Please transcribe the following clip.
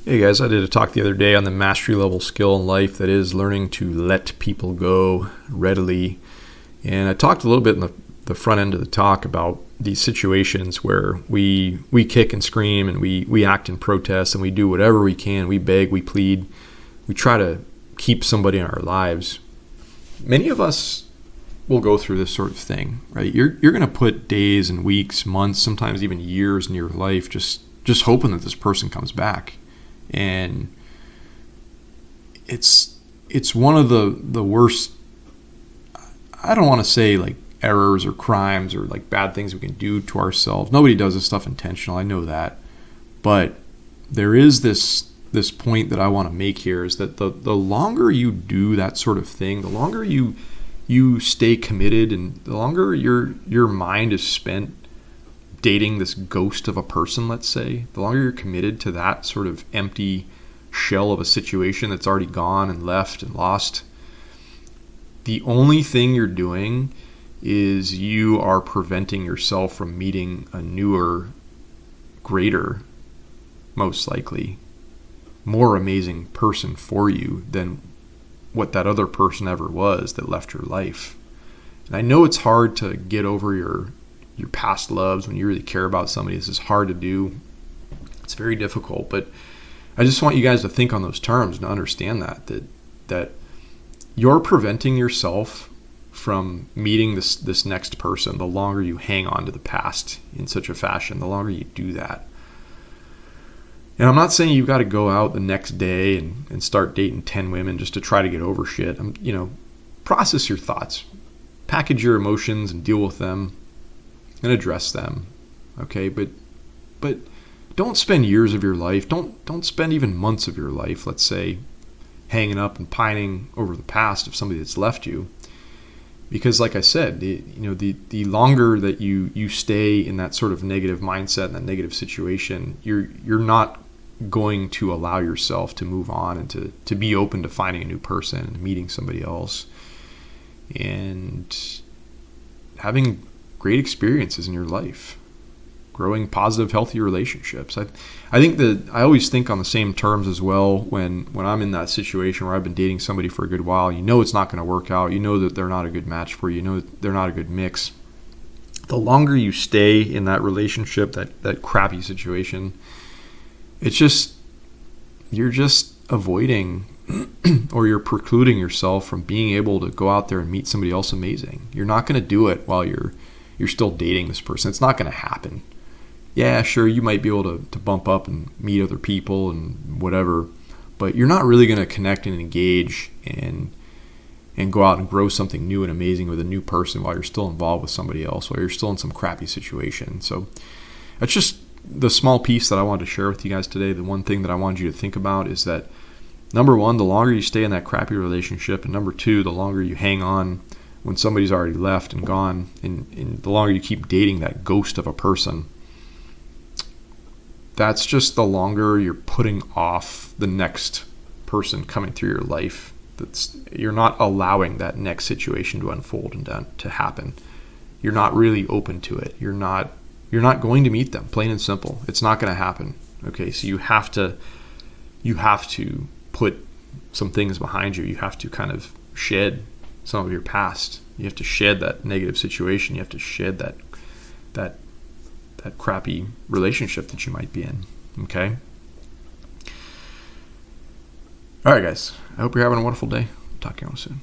Hey guys, I did a talk the other day on the mastery level skill in life that is learning to let people go readily. And I talked a little bit in the front end of the talk about these situations where we kick and scream and we act in protest and we do whatever we can. We beg, we plead, we try to keep somebody in our lives. Many of us will go through this sort of thing, right? You're going to put days and weeks, months, sometimes even years in your life just hoping that this person comes back. And it's one of the worst, I don't want to say like errors or crimes or like bad things we can do to ourselves. Nobody does this stuff intentional, I know that. But there is this point that I want to make here is that the longer you do that sort of thing, the longer you stay committed and the longer your mind is spent dating this ghost of a person, let's say, the longer you're committed to that sort of empty shell of a situation that's already gone and left and lost, the only thing you're doing is you are preventing yourself from meeting a newer, greater, most likely, more amazing person for you than what that other person ever was that left your life. And I know it's hard to get over your past loves when you really care about somebody. This is hard to do. It's very difficult, but I just want you guys to think on those terms and understand that you're preventing yourself from meeting this next person the longer you hang on to the past in such a fashion, the longer you do that. And I'm not saying you've got to go out the next day and start dating 10 women just to try to get over shit. Process your thoughts, package your emotions and deal with them and address them, okay? But don't spend years of your life, don't spend even months of your life, let's say, hanging up and pining over the past of somebody that's left you. Because like I said, the longer that you stay in that sort of negative mindset and that negative situation, you're not going to allow yourself to move on and to be open to finding a new person and meeting somebody else and having great experiences in your life, growing positive, healthy relationships. I think that I always think on the same terms as well when I'm in that situation where I've been dating somebody for a good while. You know it's not going to work out. You know that they're not a good match for you. You know that they're not a good mix. The longer you stay in that relationship, that crappy situation, you're just avoiding or you're precluding yourself from being able to go out there and meet somebody else amazing. You're not going to do it while you're still dating this person. It's not going to happen. Yeah, sure, you might be able to bump up and meet other people and whatever, but you're not really going to connect and engage and go out and grow something new and amazing with a new person while you're still involved with somebody else, while you're still in some crappy situation. So that's just the small piece that I wanted to share with you guys today. The one thing that I wanted you to think about is that, number one, the longer you stay in that crappy relationship, and number two, the longer you hang on when somebody's already left and gone, and the longer you keep dating that ghost of a person, that's just the longer you're putting off the next person coming through your life. You're not allowing that next situation to unfold and to happen. You're not really open to it. You're not going to meet them, plain and simple. It's not going to happen. Okay, so you have to put some things behind you. You have to kind of shed some of your past. You have to shed that negative situation. You have to shed that crappy relationship that you might be in. Okay? All right, guys. I hope you're having a wonderful day. Talk to you all soon.